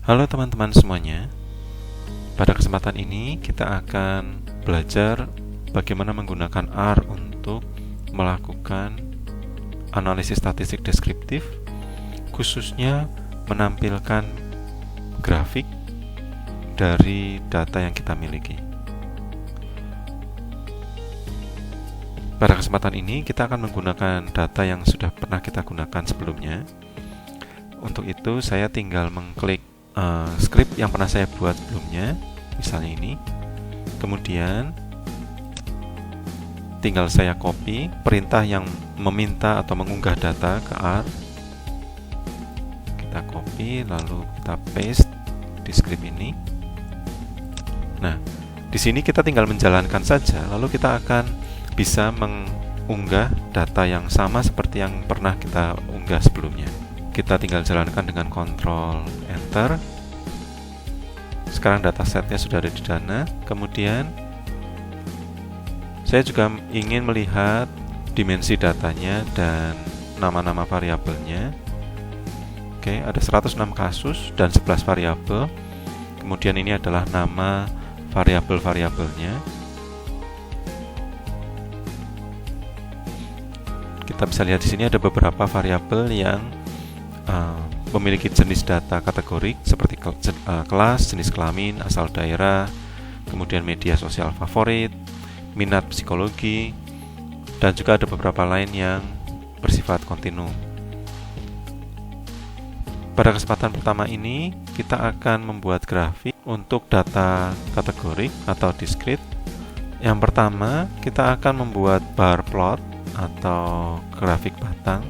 Halo teman-teman semuanya. Pada kesempatan ini kita akan belajar bagaimana menggunakan R untuk melakukan analisis statistik deskriptif, khususnya menampilkan grafik dari data yang kita miliki. Pada kesempatan ini kita akan menggunakan data yang sudah pernah kita gunakan sebelumnya. Untuk itu saya tinggal mengklik script yang pernah saya buat sebelumnya, misalnya ini. Kemudian tinggal saya copy perintah yang meminta atau mengunggah data ke R. Kita copy lalu kita paste di script ini. Nah, di sini kita tinggal menjalankan saja, lalu kita akan bisa mengunggah data yang sama seperti yang pernah kita unggah sebelumnya. Kita tinggal jalankan dengan Ctrl Enter. Sekarang datasetnya sudah ada di sana. Kemudian saya juga ingin melihat dimensi datanya dan nama-nama variabelnya. Oke, ada 106 kasus dan 11 variabel. Kemudian ini adalah nama variabel-variabelnya. Kita bisa lihat di sini ada beberapa variabel yang memiliki jenis data kategorik seperti kelas, jenis kelamin, asal daerah, kemudian media sosial favorit, minat psikologi, dan juga ada beberapa lain yang bersifat kontinu. Pada kesempatan pertama ini kita akan membuat grafik untuk data kategorik atau discrete. Yang pertama kita akan membuat bar plot atau grafik batang.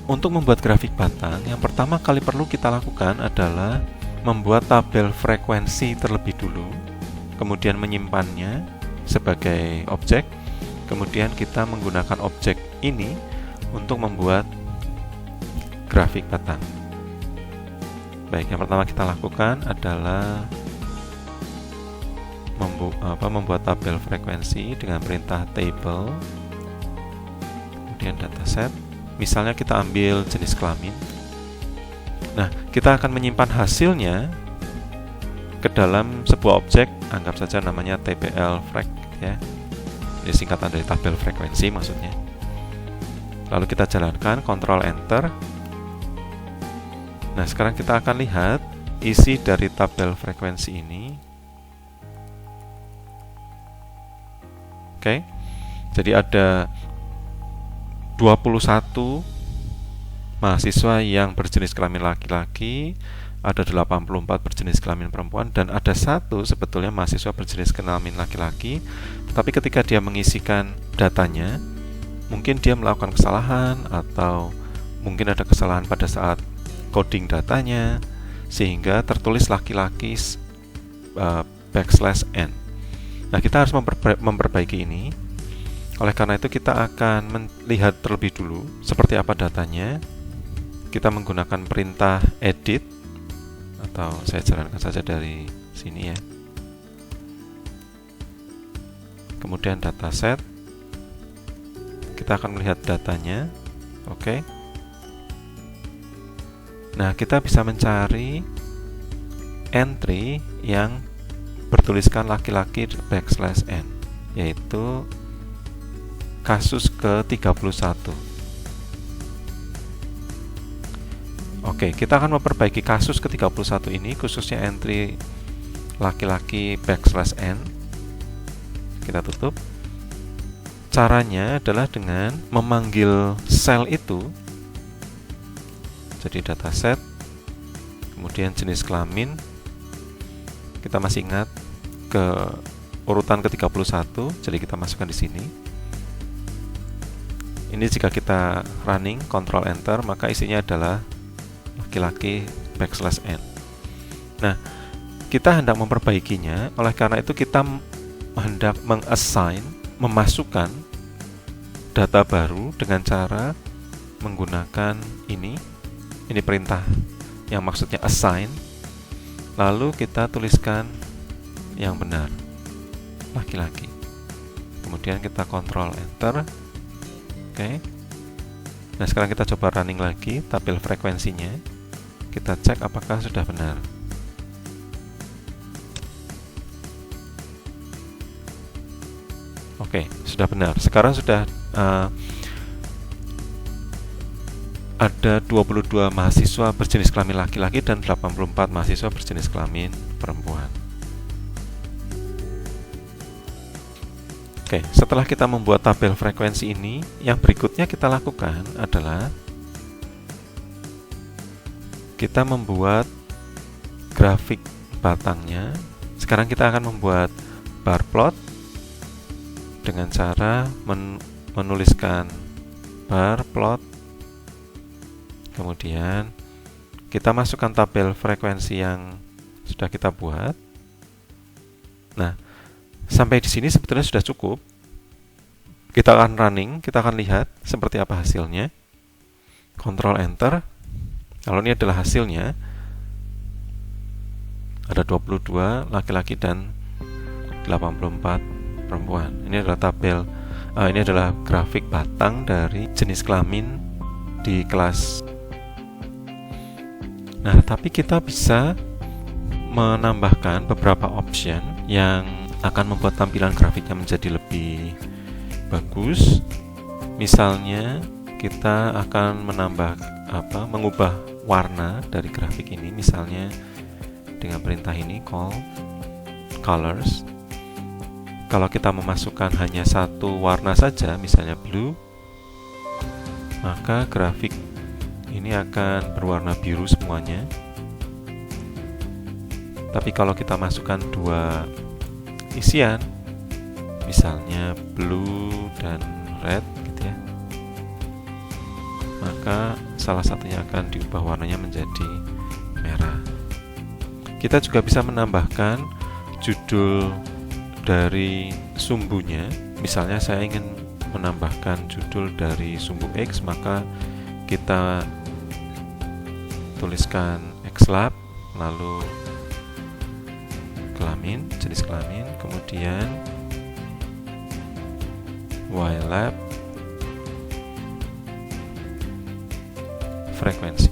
Untuk membuat grafik batang, yang pertama kali perlu kita lakukan adalah membuat tabel frekuensi terlebih dulu, kemudian menyimpannya sebagai objek, kemudian kita menggunakan objek ini untuk membuat grafik batang. Baik, yang pertama kita lakukan adalah membuat tabel frekuensi dengan perintah table, kemudian dataset. Misalnya kita ambil jenis kelamin. Nah, kita akan menyimpan hasilnya ke dalam sebuah objek, anggap saja namanya tblfrec ya. Ini singkatan dari tabel frekuensi maksudnya. Lalu kita jalankan Ctrl Enter. Nah, sekarang kita akan lihat isi dari tabel frekuensi ini. Oke. Jadi ada 21 mahasiswa yang berjenis kelamin laki-laki, ada 84 berjenis kelamin perempuan, dan ada satu sebetulnya mahasiswa berjenis kelamin laki-laki, tetapi ketika dia mengisikan datanya, mungkin dia melakukan kesalahan atau mungkin ada kesalahan pada saat coding datanya, sehingga tertulis laki-laki \n. Nah, kita harus memperbaiki ini. Oleh karena itu kita akan melihat terlebih dulu seperti apa datanya. Kita menggunakan perintah edit, atau saya jalankan saja dari sini ya. Kemudian dataset. Kita akan melihat datanya. Oke. Nah, kita bisa mencari entry yang bertuliskan laki-laki \n, yaitu kasus ke-31. Oke, kita akan memperbaiki kasus ke-31 ini, khususnya entry laki-laki \n. Kita tutup. Caranya adalah dengan memanggil sel itu. Jadi dataset, kemudian jenis kelamin. Kita masih ingat ke urutan ke-31, jadi kita masukkan di sini. Ini jika kita running Ctrl Enter, maka isinya adalah laki-laki \n. Nah, kita hendak memperbaikinya. Oleh karena itu kita hendak memasukkan data baru dengan cara menggunakan ini perintah yang maksudnya assign. Lalu kita tuliskan yang benar, laki-laki. Kemudian kita Ctrl Enter. Oke. Nah, sekarang kita coba running lagi tabel frekuensinya. Kita cek apakah sudah benar. Oke, sudah benar. Sekarang sudah ada 22 mahasiswa berjenis kelamin laki-laki dan 84 mahasiswa berjenis kelamin perempuan. Oke, setelah kita membuat tabel frekuensi ini, yang berikutnya kita lakukan adalah kita membuat grafik batangnya. Sekarang kita akan membuat bar plot dengan cara menuliskan bar plot, kemudian kita masukkan tabel frekuensi yang sudah kita buat. Nah, sampai di sini sebetulnya sudah cukup. Kita akan running, kita akan lihat seperti apa hasilnya. Ctrl Enter. Kalau ini adalah hasilnya, ada 22 laki-laki dan 84 perempuan. Ini adalah tabel, ini adalah grafik batang dari jenis kelamin di kelas. Nah, tapi kita bisa menambahkan beberapa option yang akan membuat tampilan grafiknya menjadi lebih bagus. Misalnya, kita akan mengubah warna dari grafik ini, misalnya dengan perintah ini call colors. Kalau kita memasukkan hanya satu warna saja, misalnya blue, maka grafik ini akan berwarna biru semuanya. Tapi kalau kita masukkan dua isian, misalnya blue dan red gitu ya, maka salah satunya akan diubah warnanya menjadi merah. Kita juga bisa menambahkan judul dari sumbunya. Misalnya saya ingin menambahkan judul dari sumbu X, maka kita tuliskan XLab, lalu kelamin, jenis kelamin, kemudian YLab, frekuensi.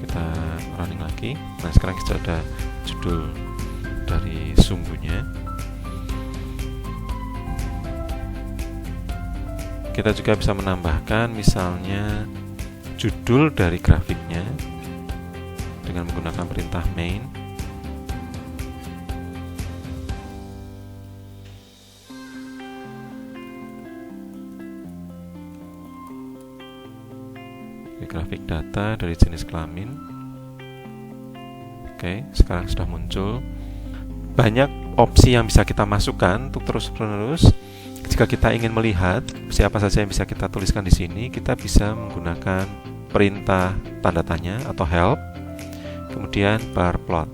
Kita running lagi. Nah, sekarang kita ada judul dari sumbunya. Kita juga bisa menambahkan misalnya judul dari grafiknya dengan menggunakan perintah main. Grafik data dari jenis kelamin. Oke, sekarang sudah muncul. Banyak opsi yang bisa kita masukkan untuk terus-menerus. Jika kita ingin melihat siapa saja yang bisa kita tuliskan di sini, kita bisa menggunakan perintah tanda tanya atau help, kemudian bar plot.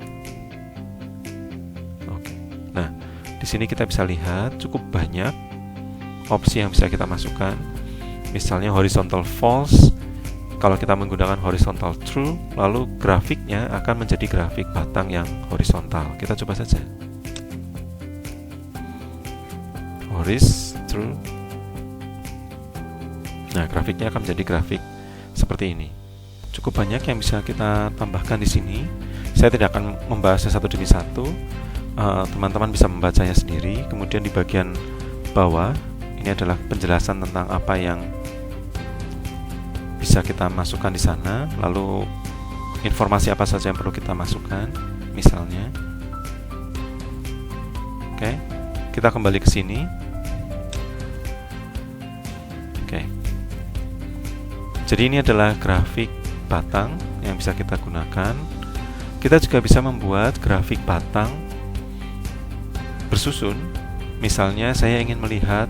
Oke. Nah, di sini kita bisa lihat cukup banyak opsi yang bisa kita masukkan. Misalnya horizontal false. Kalau kita menggunakan horizontal true, lalu grafiknya akan menjadi grafik batang yang horizontal. Kita coba saja. Horis true. Nah, grafiknya akan menjadi grafik seperti ini. Cukup banyak yang bisa kita tambahkan di sini. Saya tidak akan membahasnya satu demi satu. Teman-teman bisa membacanya sendiri. Kemudian di bagian bawah, ini adalah penjelasan tentang apa yang bisa kita masukkan di sana, lalu informasi apa saja yang perlu kita masukkan, misalnya. Oke, kita kembali ke sini. Oke, jadi ini adalah grafik batang yang bisa kita gunakan. Kita juga bisa membuat grafik batang bersusun. Misalnya saya ingin melihat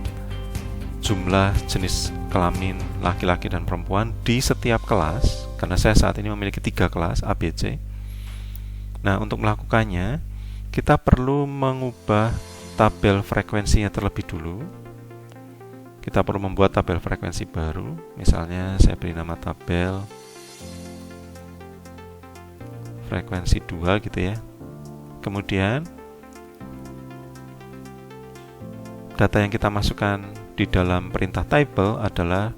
jumlah jenis kelamin laki-laki dan perempuan di setiap kelas, karena saya saat ini memiliki 3 kelas A, B, C. Nah, untuk melakukannya kita perlu mengubah tabel frekuensinya terlebih dulu. Kita perlu membuat tabel frekuensi baru. Misalnya saya beri nama tabel frekuensi 2 gitu ya. Kemudian data yang kita masukkan di dalam perintah table adalah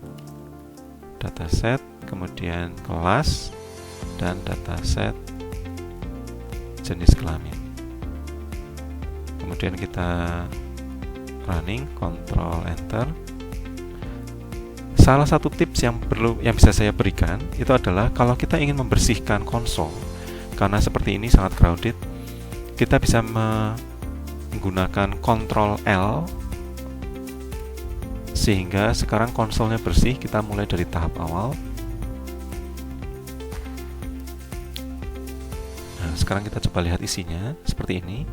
dataset, kemudian kelas, dan dataset jenis kelamin. Kemudian kita running, Ctrl Enter. Salah satu tips yang bisa saya berikan itu adalah kalau kita ingin membersihkan konsol, karena seperti ini sangat crowded, kita bisa menggunakan Ctrl L sehingga sekarang konsolnya bersih. Kita mulai dari tahap awal. Nah, sekarang kita coba lihat isinya seperti ini.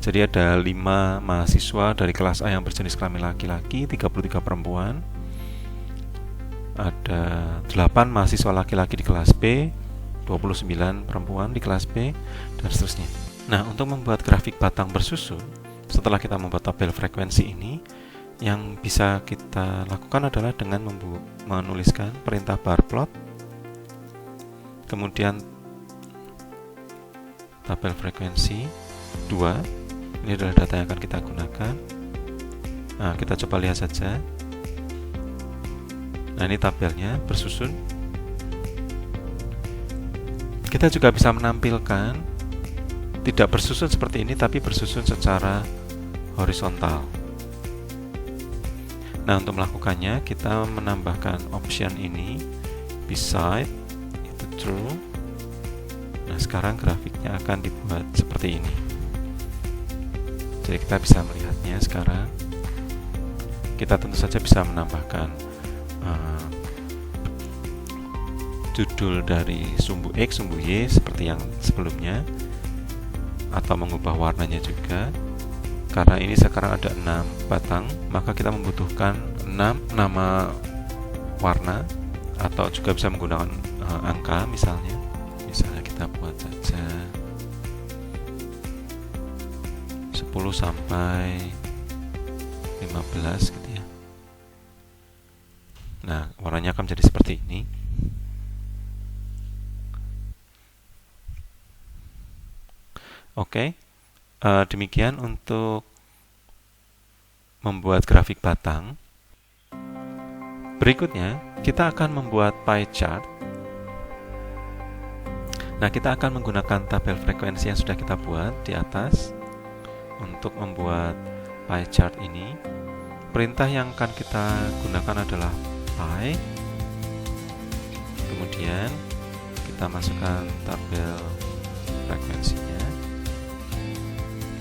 Jadi ada 5 mahasiswa dari kelas A yang berjenis kelamin laki-laki, 33 perempuan. Ada 8 mahasiswa laki-laki di kelas B, 29 perempuan di kelas B, dan seterusnya. Nah, untuk membuat grafik batang bersusun, setelah kita membuat tabel frekuensi ini, yang bisa kita lakukan adalah dengan menuliskan perintah bar plot, kemudian tabel frekuensi 2. Ini adalah data yang akan kita gunakan. Nah, kita coba lihat saja. Nah, ini tabelnya bersusun. Kita juga bisa menampilkan tidak bersusun seperti ini, tapi bersusun secara horizontal. Nah, untuk melakukannya kita menambahkan option ini, beside itu true. Nah, sekarang grafiknya akan dibuat seperti ini. Jadi kita bisa melihatnya sekarang. Kita tentu saja bisa menambahkan judul dari sumbu X, sumbu Y seperti yang sebelumnya, atau mengubah warnanya juga. Karena ini sekarang ada 6 batang, maka kita membutuhkan 6 nama warna, atau juga bisa menggunakan angka misalnya. Misalnya kita buat saja 10 sampai 15 gitu ya. Nah, warnanya akan menjadi seperti ini. Oke, demikian untuk membuat grafik batang. Berikutnya, kita akan membuat pie chart. Nah, kita akan menggunakan tabel frekuensi yang sudah kita buat di atas untuk membuat pie chart ini. Perintah yang akan kita gunakan adalah pie. Kemudian kita masukkan tabel frekuensinya.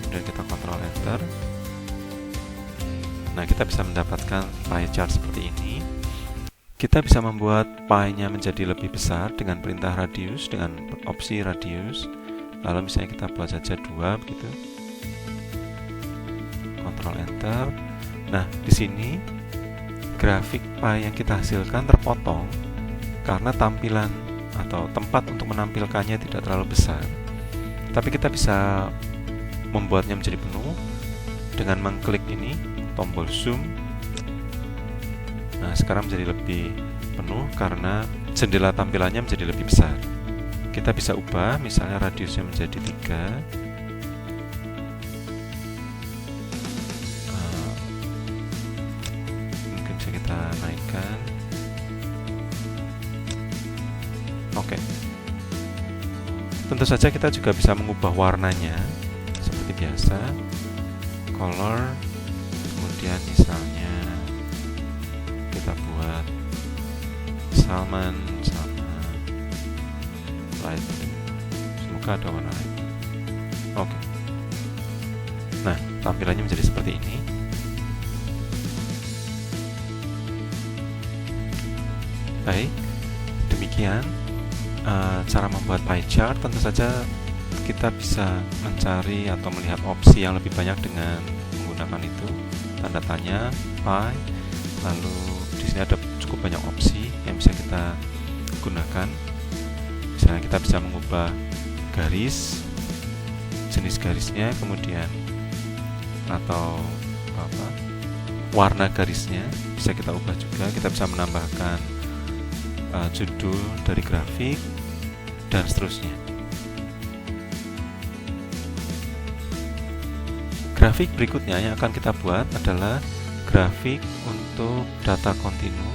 Kemudian kita Ctrl Enter. Nah, kita bisa mendapatkan pie chart seperti ini. Kita bisa membuat pie-nya menjadi lebih besar dengan perintah radius, dengan opsi radius. Lalu misalnya kita buat saja 2 begitu. Ctrl Enter. Nah, di sini grafik pie yang kita hasilkan terpotong karena tampilan atau tempat untuk menampilkannya tidak terlalu besar. Tapi kita bisa membuatnya menjadi penuh dengan mengklik ini tombol zoom. Nah, sekarang menjadi lebih penuh karena jendela tampilannya menjadi lebih besar. Kita bisa ubah, misalnya radiusnya menjadi 3. Mungkin bisa kita naikkan. Oke. Tentu saja kita juga bisa mengubah warnanya seperti biasa, color, kemudian misalnya kita buat salmon sama light, semoga ada warna lain. Oke. Nah, tampilannya menjadi seperti ini. Baik, demikian cara membuat pie chart. Tentu saja kita bisa mencari atau melihat opsi yang lebih banyak dengan menggunakan itu, tanda tanya pie. Lalu di sini ada cukup banyak opsi yang bisa kita gunakan. Misalnya kita bisa mengubah garis, jenis garisnya, kemudian atau warna garisnya bisa kita ubah juga. Kita bisa menambahkan judul dari grafik dan seterusnya. Grafik berikutnya yang akan kita buat adalah grafik untuk data kontinu.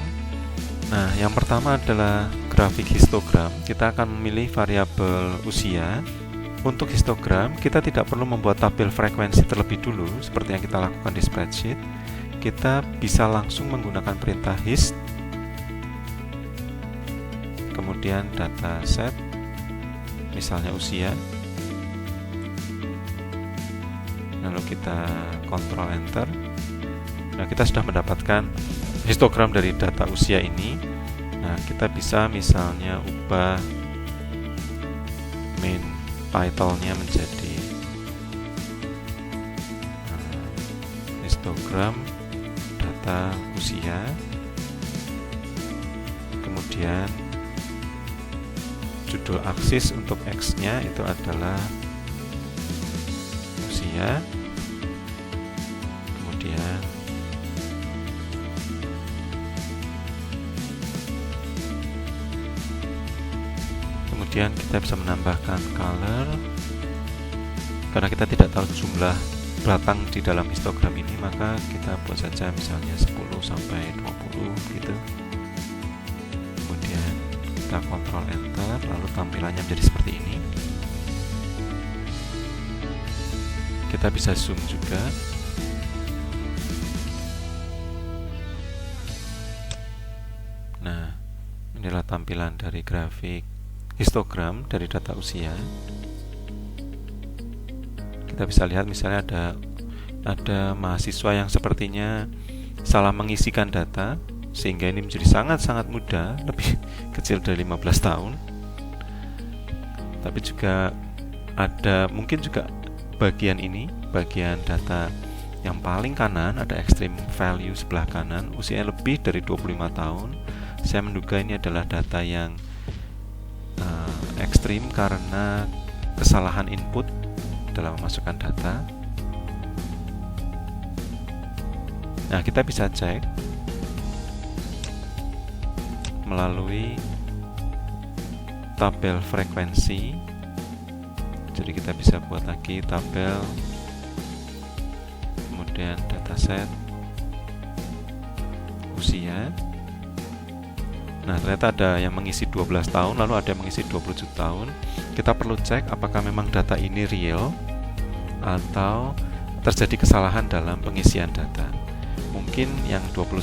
Nah, yang pertama adalah grafik histogram. Kita akan memilih variabel usia. Untuk histogram, kita tidak perlu membuat tabel frekuensi terlebih dulu seperti yang kita lakukan di spreadsheet. Kita bisa langsung menggunakan perintah hist, kemudian data set, misalnya usia, lalu kita kontrol enter. Nah, kita sudah mendapatkan histogram dari data usia ini. Nah, kita bisa misalnya ubah main title-nya menjadi histogram data usia, kemudian judul aksis untuk X-nya itu adalah usia, kemudian kita bisa menambahkan color. Karena kita tidak tahu jumlah batang di dalam histogram ini, maka kita buat saja misalnya 10 sampai 20 gitu. Kemudian kita kontrol enter, lalu tampilannya menjadi seperti ini. Kita bisa zoom juga. Nah, inilah tampilan dari grafik histogram dari data usia. Kita bisa lihat misalnya ada mahasiswa yang sepertinya salah mengisikan data, sehingga ini menjadi sangat-sangat muda, lebih kecil dari 15 tahun. Tapi juga ada mungkin juga bagian ini, bagian data yang paling kanan, ada extreme value sebelah kanan, usianya lebih dari 25 tahun. Saya menduga ini adalah data yang ekstrim karena kesalahan input dalam memasukkan data. Nah, kita bisa cek melalui tabel frekuensi. Jadi kita bisa buat lagi tabel, kemudian dataset usia. Nah, ternyata ada yang mengisi 12 tahun, lalu ada yang mengisi 27 tahun. Kita perlu cek apakah memang data ini real atau terjadi kesalahan dalam pengisian data. Mungkin yang 12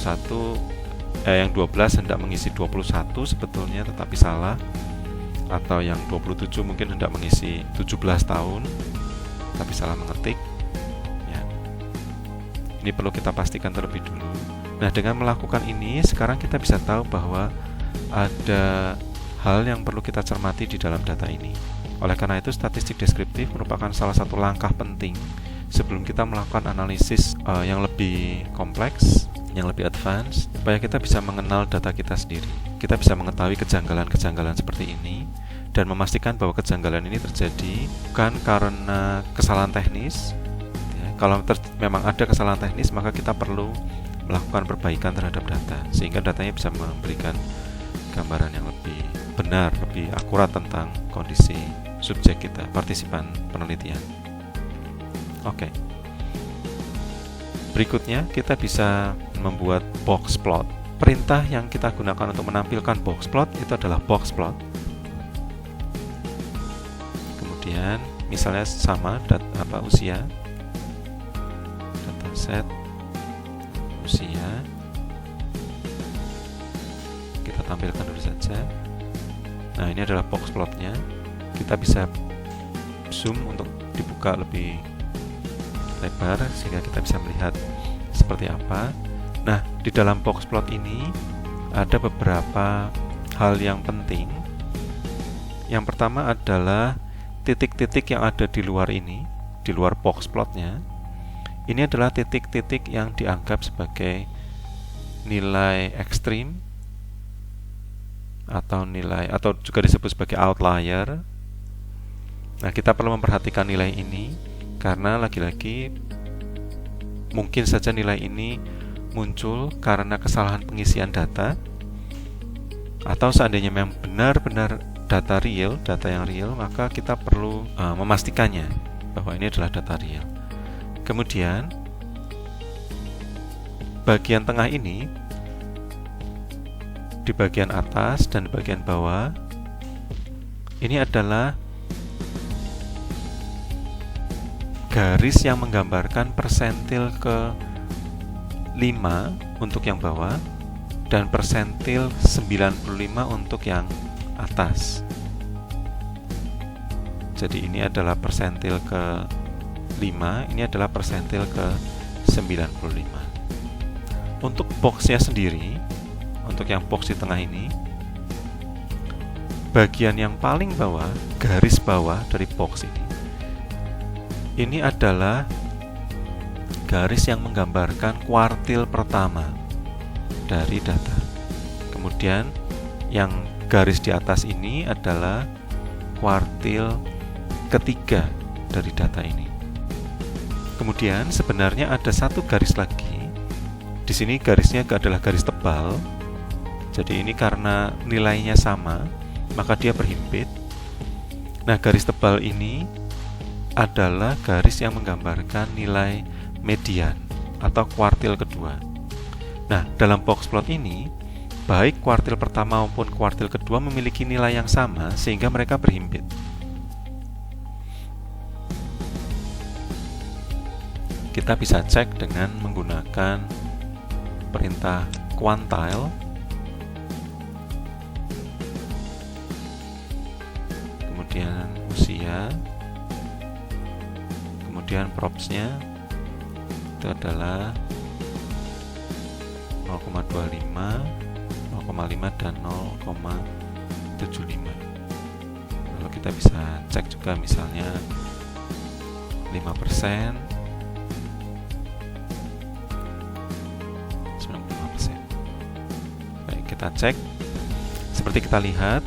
hendak mengisi 21 sebetulnya tetapi salah, atau yang 27 mungkin hendak mengisi 17 tahun tapi salah mengetik. Ya. Ini perlu kita pastikan terlebih dulu. Nah, dengan melakukan ini, sekarang kita bisa tahu bahwa ada hal yang perlu kita cermati di dalam data ini. Oleh karena itu, statistik deskriptif merupakan salah satu langkah penting sebelum kita melakukan analisis yang lebih kompleks, yang lebih advance, supaya kita bisa mengenal data kita sendiri. Kita bisa mengetahui kejanggalan-kejanggalan seperti ini dan memastikan bahwa kejanggalan ini terjadi bukan karena kesalahan teknis. Ya, kalau memang ada kesalahan teknis, maka kita perlu melakukan perbaikan terhadap data sehingga datanya bisa memberikan gambaran yang lebih benar, lebih akurat tentang kondisi subjek kita, partisipan penelitian. Oke. Berikutnya kita bisa membuat box plot. Perintah yang kita gunakan untuk menampilkan box plot itu adalah box plot. Kemudian misalnya sama usia, dataset usia, kita tampilkan dulu saja. Nah, ini adalah box plotnya. Kita bisa zoom untuk dibuka lebih lebar sehingga kita bisa melihat seperti apa. Nah, di dalam box plot ini ada beberapa hal yang penting. Yang pertama adalah titik-titik yang ada di luar ini, di luar box plotnya. Ini adalah titik-titik yang dianggap sebagai nilai ekstrim atau juga disebut sebagai outlier. Nah, kita perlu memperhatikan nilai ini karena lagi-lagi mungkin saja nilai ini muncul karena kesalahan pengisian data, atau seandainya memang benar-benar data yang real, maka kita perlu memastikannya bahwa ini adalah data real. Kemudian bagian tengah ini, di bagian atas dan di bagian bawah, ini adalah garis yang menggambarkan persentil ke 5 untuk yang bawah dan persentil 95 untuk yang atas. Jadi ini adalah persentil ke 5, ini adalah persentil ke 95. Untuk boxnya sendiri, untuk yang box di tengah ini, bagian yang paling bawah, garis bawah dari box ini adalah garis yang menggambarkan kuartil pertama dari data. Kemudian yang garis di atas ini adalah kuartil ketiga dari data ini. Kemudian sebenarnya ada satu garis lagi. Di sini garisnya adalah garis tebal. Jadi ini karena nilainya sama, maka dia berhimpit. Nah, garis tebal ini adalah garis yang menggambarkan nilai median atau kuartil kedua. Nah, dalam box plot ini, baik kuartil pertama maupun kuartil kedua memiliki nilai yang sama sehingga mereka berhimpit. Kita bisa cek dengan menggunakan perintah quantile, kemudian usia, kemudian props-nya itu adalah 0,25, 0,5 dan 0,75. Lalu kita bisa cek juga misalnya 5%, 95%. Baik, kita cek. Seperti kita lihat,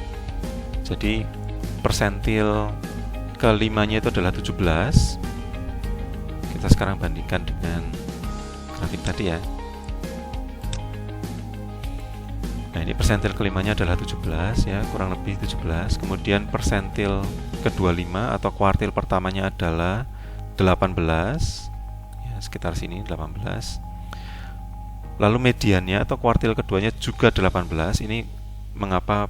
jadi persentil ke-5-nya itu adalah 17. Kita sekarang bandingkan dengan grafik tadi ya. Nah, ini persentil ke-5-nya adalah 17 ya, kurang lebih 17. Kemudian persentil ke-25 atau kuartil pertamanya adalah 18. Ya, sekitar sini 18. Lalu mediannya atau kuartil keduanya juga 18. Ini mengapa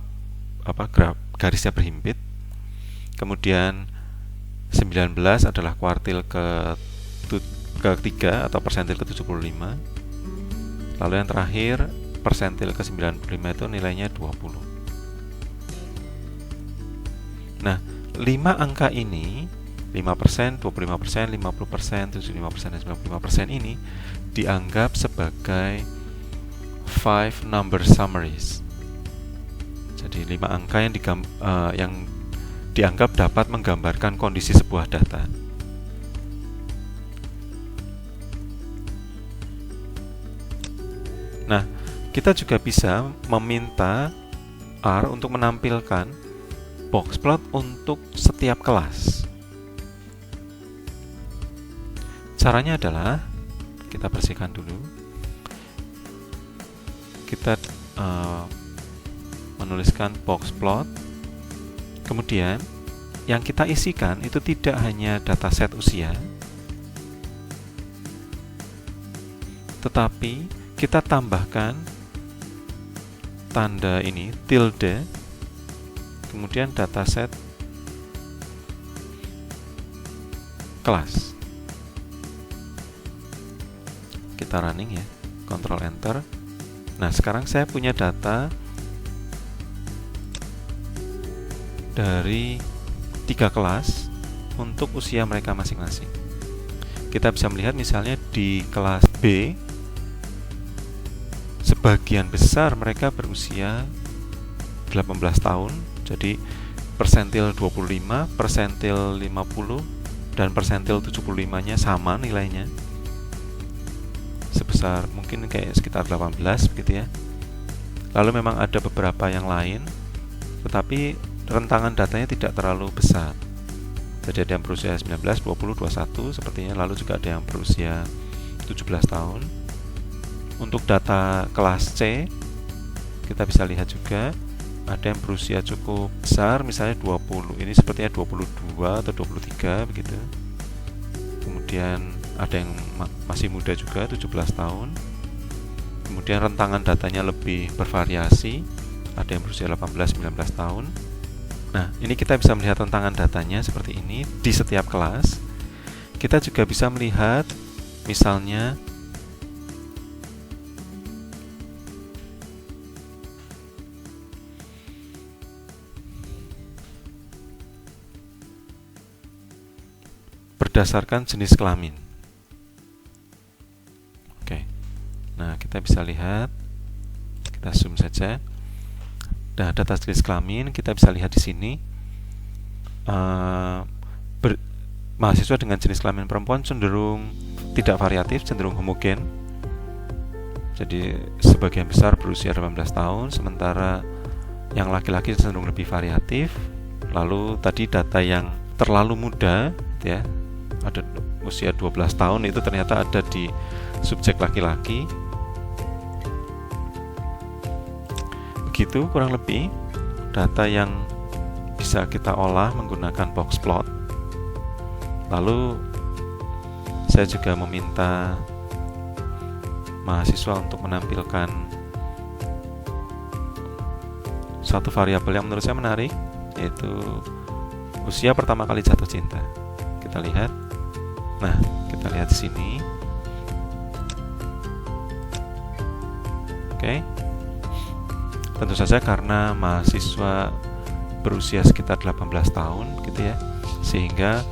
garisnya berhimpit. Kemudian 19 adalah kuartil ketiga atau persentil ke-75. Lalu yang terakhir persentil ke-95 itu nilainya 20. Nah, 5 angka ini 5%, 25%, 50%, 75%, dan 95% ini dianggap sebagai 5 number summaries. Jadi 5 angka yang dianggap dapat menggambarkan kondisi sebuah data. Nah, kita juga bisa meminta R untuk menampilkan box plot untuk setiap kelas. Caranya adalah kita bersihkan dulu. Kita menuliskan box plot. Kemudian yang kita isikan itu tidak hanya dataset usia, tetapi kita tambahkan tanda ini tilde, kemudian dataset kelas. Kita running ya, Ctrl Enter. Nah, sekarang saya punya data dari 3 kelas untuk usia mereka masing-masing. Kita bisa melihat misalnya di kelas B, sebagian besar mereka berusia 18 tahun. Jadi persentil 25, persentil 50, dan persentil 75-nya sama nilainya, sebesar mungkin kayak sekitar 18 begitu ya. Lalu memang ada beberapa yang lain, tetapi rentangan datanya tidak terlalu besar. Jadi ada yang berusia 19, 20, 21 sepertinya. Lalu juga ada yang berusia 17 tahun. Untuk data kelas C, kita bisa lihat juga ada yang berusia cukup besar, misalnya 20. Ini sepertinya 22 atau 23 begitu. Kemudian ada yang masih muda juga, 17 tahun. Kemudian rentangan datanya lebih bervariasi, ada yang berusia 18, 19 tahun. Nah, ini kita bisa melihat rentangan datanya seperti ini di setiap kelas. kita juga bisa melihat misalnya berdasarkan jenis kelamin. Oke. Nah, kita bisa lihat, kita zoom saja. Nah, data jenis kelamin kita bisa lihat di sini. Mahasiswa dengan jenis kelamin perempuan cenderung tidak variatif, cenderung homogen. Jadi sebagian besar berusia 18 tahun, sementara yang laki-laki cenderung lebih variatif. Lalu tadi data yang terlalu muda, ya, ada usia 12 tahun itu ternyata ada di subjek laki-laki. Begitu kurang lebih data yang bisa kita olah menggunakan box plot. Lalu saya juga meminta mahasiswa untuk menampilkan satu variabel yang menurut saya menarik, yaitu usia pertama kali jatuh cinta. Kita lihat. Nah, kita lihat di sini. Oke. Tentu saja karena mahasiswa berusia sekitar 18 tahun gitu ya, sehingga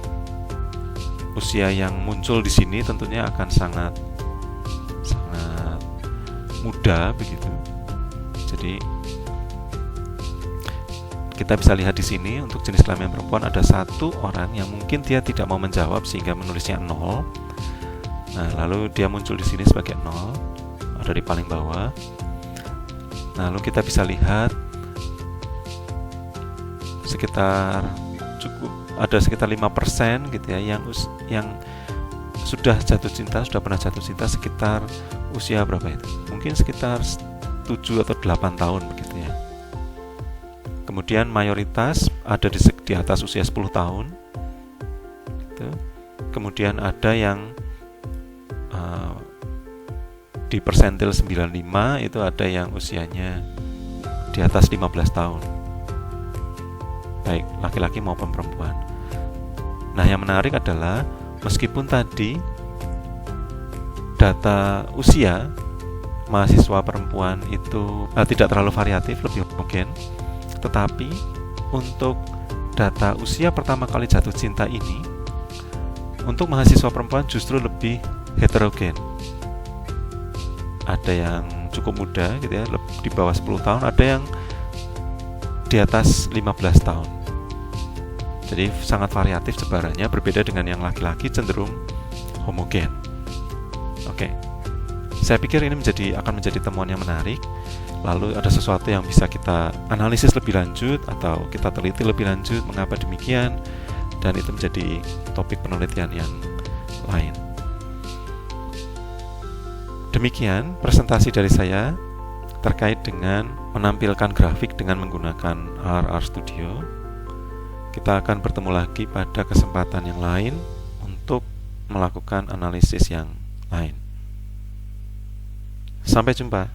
usia yang muncul di sini tentunya akan sangat muda begitu. Jadi kita bisa lihat di sini untuk jenis kelamin perempuan ada satu orang yang mungkin dia tidak mau menjawab sehingga menulisnya 0. Nah, lalu dia muncul di sini sebagai 0, ada di paling bawah. Nah, lalu kita bisa lihat sekitar ada sekitar 5% gitu ya yang sudah jatuh cinta, sudah pernah jatuh cinta sekitar usia berapa itu? Mungkin sekitar 7 atau 8 tahun begitu ya. Kemudian mayoritas ada di atas usia 10 tahun gitu. Kemudian ada yang di persentil 95 itu ada yang usianya di atas 15 tahun, baik laki-laki maupun perempuan. Nah, yang menarik adalah meskipun tadi data usia mahasiswa perempuan itu tidak terlalu variatif, lebih homogen, tetapi untuk data usia pertama kali jatuh cinta ini, untuk mahasiswa perempuan justru lebih heterogen. Ada yang cukup muda gitu ya, di bawah 10 tahun, ada yang di atas 15 tahun. Jadi sangat variatif sebarannya, berbeda dengan yang laki-laki cenderung homogen. Oke. Saya pikir ini akan menjadi temuan yang menarik. Lalu ada sesuatu yang bisa kita analisis lebih lanjut atau kita teliti lebih lanjut mengapa demikian, dan itu menjadi topik penelitian yang lain. Demikian presentasi dari saya terkait dengan menampilkan grafik dengan menggunakan RR Studio. Kita akan bertemu lagi pada kesempatan yang lain untuk melakukan analisis yang lain. Sampai jumpa.